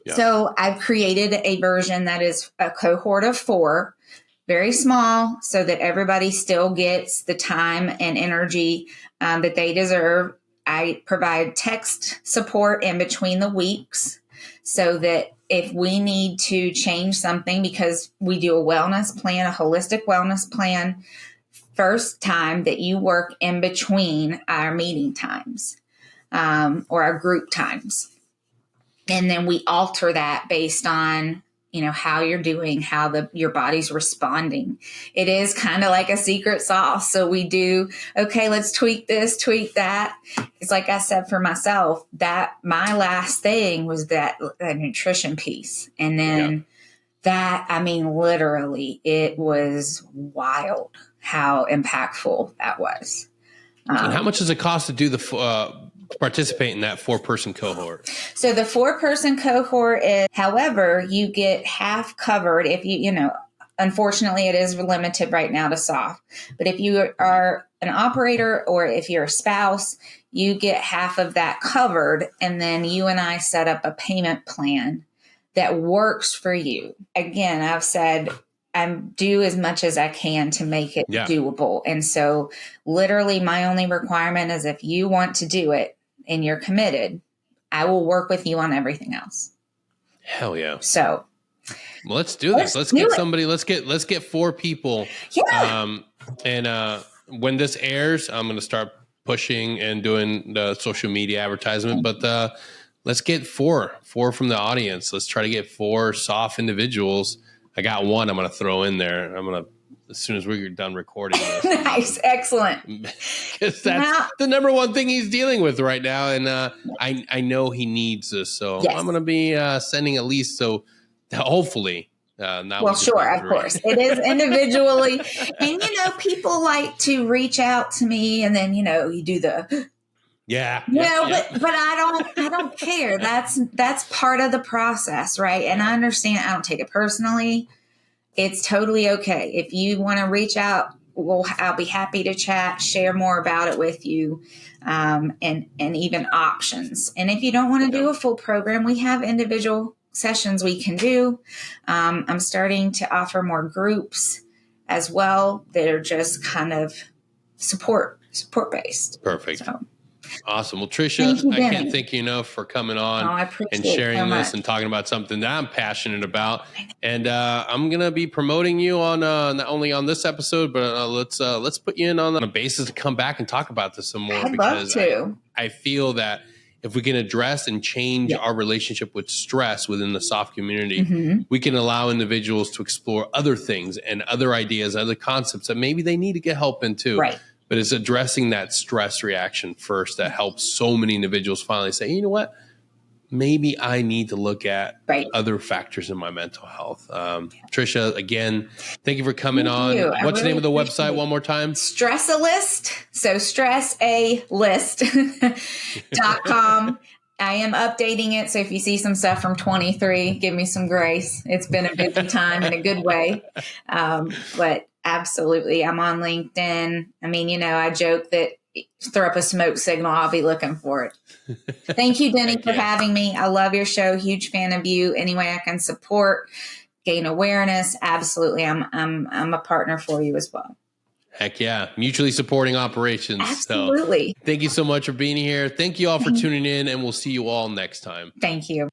Yeah. So I've created a version that is a cohort of 4, very small, so that everybody still gets the time and energy that they deserve. I provide text support in between the weeks, so that if we need to change something, because we do a wellness plan, a holistic wellness plan, first time that you work in between our meeting times or our group times. And then we alter that based on, how you're doing, how your body's responding. It is kind of like a secret sauce. So we do, okay, let's tweak this, tweak that. It's like I said for myself, that my last thing was that nutrition piece. And then literally it was wild how impactful that was. And how much does it cost to do participate in that 4-person cohort? So the 4-person cohort is, however, you get half covered if unfortunately it is limited right now to soft, but if you are an operator or if you're a spouse, you get half of that covered. And then you and I set up a payment plan that works for you. Again, I've said, do as much as I can to make it doable. And so literally my only requirement is if you want to do it and you're committed, I will work with you on everything else. Hell yeah. So Well, let's do this. Let's get somebody. Let's get 4 people. Yeah. And when this airs, I'm going to start pushing and doing the social media advertisement. But let's get 4 from the audience. Let's try to get 4 soft individuals. I got one I'm going to throw in there. I'm going to, as soon as we're done recording this. Nice. Excellent. Because that's the number one thing he's dealing with right now. And I know he needs this. So I'm going to be sending at least, so hopefully. Well, sure, of course. It is individually. And, people like to reach out to me and then, you do the... Yeah. But I don't care. That's part of the process, right? And I understand. I don't take it personally. It's totally okay. If you want to reach out, I'll be happy to chat, share more about it with you, and even options. And if you don't want to do a full program, we have individual sessions we can do. I'm starting to offer more groups as well that are just kind of support based. Perfect. So. Awesome. Well, Tricia, I can't thank you enough for coming on and sharing this and talking about something that I'm passionate about. And I'm going to be promoting you on not only on this episode, but let's put you in on a basis to come back and talk about this some more. I'd love to. I feel that if we can address and change our relationship with stress within the soft community, we can allow individuals to explore other things and other ideas, other concepts that maybe they need to get help in too. Right. But it's addressing that stress reaction first that helps so many individuals finally say, you know what, maybe I need to look at other factors in my mental health. Tricia, again, thank you for coming on. What's the name of the website one more time? Stressalist. So stressalist.com. I am updating it. So if you see some stuff from 23, give me some grace. It's been a busy time in a good way. But absolutely. I'm on LinkedIn. I mean, I joke that throw up a smoke signal, I'll be looking for it. Thank you, Denny, for having me. I love your show. Huge fan of you. Any way I can support, gain awareness. Absolutely. I'm a partner for you as well. Heck yeah. Mutually supporting operations. Absolutely. So, thank you so much for being here. Thank you all for tuning in, and we'll see you all next time. Thank you.